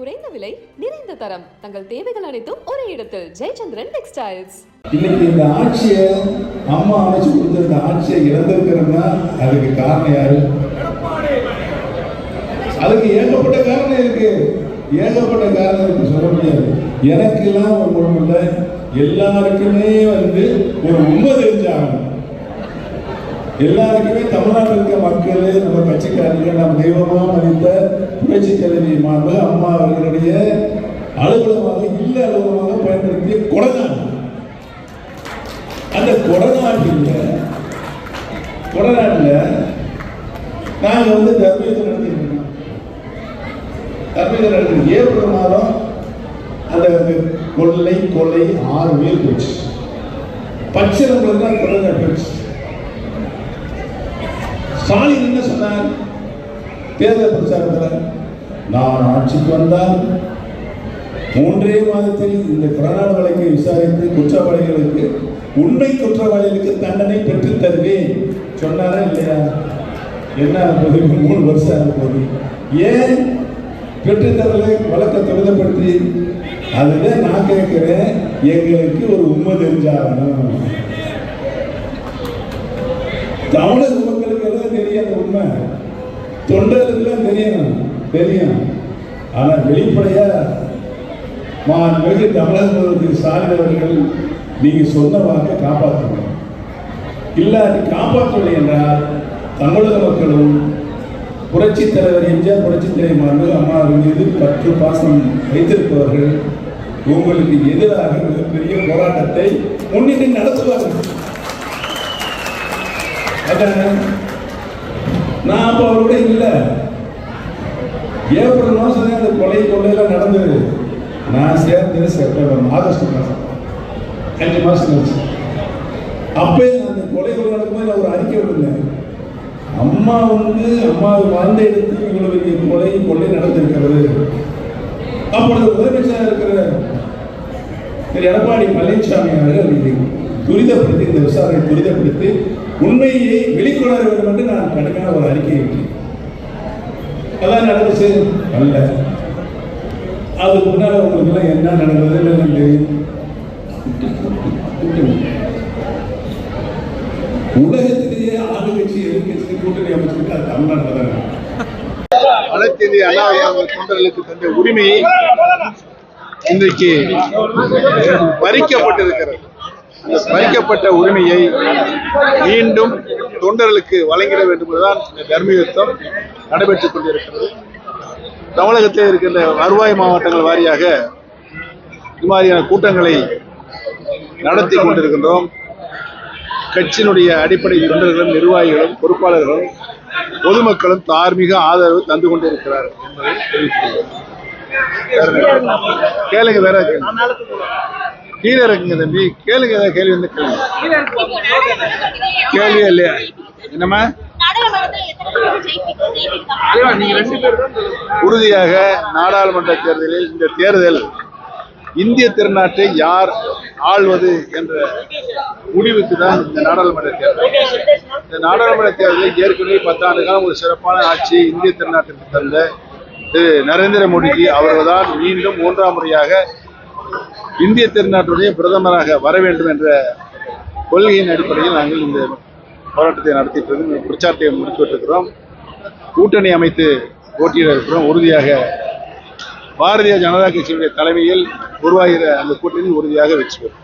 குறைந்த விலை, நிறைந்த தரம். தங்கள் தேவைகள் அனைத்தும் ஒரே இடத்தில். ஜெயச்சந்திரன் டெக்ஸ்டைல்ஸ். இன்னைக்கு இந்த ஆட்சியை அம்மா அமைச்சு கொடுத்த இந்த ஆட்சியை இழந்திருக்கிறோம்னா அதுக்கு காரணம் யாரு? அதுக்கு ஏகப்பட்ட காரணம் இருக்கு, ஏகப்பட்ட காரணம் இருக்கு, சொல்ல முடியாது. எனக்கு எல்லாம் ஒரு குடும்பம் எல்லாருக்குமே ஒரு உண்மை தெரிஞ்சாகணும். எல்லாருக்குமே தமிழ்நாட்டில் இருக்க மக்கள், நம்ம கட்சிக்காரர்கள், நம்ம தெய்வமா மதித்த புரட்சி தலைவி மாண்பு அம்மா அவர்களுடைய அலுவலகமாக இல்ல அலுவலகமாக பயன்படுத்திய கொடநாடு. அந்த கொடநாட்டில் நாங்கள் தர்மீகத்தை நடத்திருக்கோம். தர்மீகத்தை நடத்தி ஏப்ரல் மாதம் அந்த கொள்ளை 6 பேர் போச்சு. பச்சை நம்பர் தான் கொடநாடு போச்சு. ஸ்டாலின் என்ன சொன்னார் தேர்தல் பிரச்சாரத்தில்? நான் ஆட்சிக்கு வந்தால் 3 மாதத்தில் இந்த கொடநாடு வழக்கை விசாரித்து குற்றவாளிகளுக்கு, உண்மை குற்றவாளிகளுக்கு தண்டனை பெற்றுத் தருவேன் சொன்னாரா இல்லையா? என்ன 3 வருஷம் ஆகுது. ஏன் பெற்றுத்தரல? வழக்கை துரிதப்படுத்தி. அதுதான் நான் கேட்கிறேன், எங்களுக்கு ஒரு உண்மை தெரிஞ்சாகணும். தமிழக மக்களுக்கு எல்லாம் தெரியும் அந்த உண்மை, தொண்டர்களுக்கெல்லாம் தெரியும். ஆனா வெளிப்படையா மாண்புமிகு தமிழக முதல்வர் ஸ்டாலின் அவர்கள் நீங்க சொன்ன வாக்கை காப்பாற்றணும். இல்லாட்டி காப்பாற்றவில்லை என்றால் தமிழக மக்களும் புரட்சி தலைவர் எம்ஜிஆர், புரட்சி தலைவர் மாண்புமிகு அம்மா அவர்கள் மீது பற்று பாசம் வைத்திருப்பவர்கள் உங்களுக்கு எதிராக மிகப்பெரிய போராட்டத்தை முன்னிட்டு நடத்துவார்கள். நான் அப்ப அவரோட இல்ல. ஏப்ரல் மாசம் அந்த கொள்ளையெல்லாம் நடந்தது. நான் சேர்ந்தது செப்டம்பர், ஆகஸ்ட் மாசம், 5 மாசம் கழிச்சு. அப்பே அந்த கொலை நடக்கும்போது நான் ஒரு அறிக்கை விடுந்தேன். அம்மா அம்மா வாழ்ந்த இடத்தில் இவ்வளவு கொள்ளை நடந்திருக்கிறது. அப்பொழுது முதலமைச்சராக இருக்கிற திரு எடப்பாடி பழனிசாமி அவர்கள் துரிதப்படுத்தி இந்த விசாரணை துரிதப்படுத்தி உண்மையை வெளிக்கொணர வேண்டும் என்று நான் கடுமையான ஒரு அறிக்கை விட்டேன். அதான் நடந்துச்சு அல்ல. அதுக்கு முன்னால உங்களுக்கு எல்லாம் என்ன நடந்ததுன்னு தெரியும். உலகத்திலேயே ஆளுங்கட்சி எதிர்கட்சி கூட்டணி அமைச்சிருக்கு, அது தமிழ்நாட்டில் தான். அனைத்து இந்திய அண்ணா தொண்டர்களுக்கு தந்த உரிமையை இன்றைக்கு பறிக்கப்பட்டிருக்கிறது. பறிக்கப்பட்ட உரிமையை மீண்டும் தொண்டர்களுக்கு வழங்கிட வேண்டும் என்பதுதான் இந்த தர்ம யுத்தம் நடைபெற்றுக் கொண்டிருக்கிறது. தமிழகத்தில் இருக்கின்ற வருவாய் மாவட்டங்கள் வாரியாக இது மாதிரியான கூட்டங்களை நடத்தி கொண்டிருக்கின்றோம். கட்சியினுடைய அடிப்படை தொண்டர்களும், நிர்வாகிகளும், பொறுப்பாளர்களும், பொதுமக்களும் தார்மீக ஆதரவு தந்து கொண்டிருக்கிறார்கள் என்பதை தெரிவித்துள்ளோம். கேளுங்க, வேற கீழே இருக்குங்க தம்பி, கேளுங்க. ஏதாவது கேள்வி வந்து கேள்வியே இல்லையா? என்னம்மா? உறுதியாக நாடாளுமன்ற தேர்தலில் இந்த தேர்தல் இந்திய திருநாட்டை யார் ஆள்வது என்ற முடிவுக்கு தான் இந்த நாடாளுமன்ற தேர்தல். இந்த நாடாளுமன்ற தேர்தலில் ஏற்கனவே 10 ஆண்டு காலம் ஒரு சிறப்பான ஆட்சி இந்திய திருநாட்டிற்கு தந்த திரு நரேந்திர மோடிஜி அவர்கள்தான் மீண்டும் 3ஆம் முறையாக இந்திய திருநாட்டுடைய பிரதமராக வர வேண்டும் என்ற கொள்கையின் அடிப்படையில் நாங்கள் இந்த போராட்டத்தை நடத்திட்டு பிரச்சாரத்தை முடித்துவிட்டிருக்கிறோம். கூட்டணி அமைத்து போட்டியிட இருக்கிறோம். உறுதியாக பாரதிய ஜனதா கட்சியினுடைய தலைமையில் உருவாகிற அந்த கூட்டணி உறுதியாக வெற்றி பெறும்.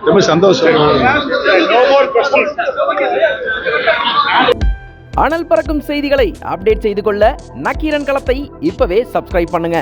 ரொம்ப சந்தோஷம். அனல் பறக்கும் செய்திகளை அப்டேட் செய்து கொள்ள நக்கீரன் களத்தை இப்பவே சப்ஸ்கிரைப் பண்ணுங்க.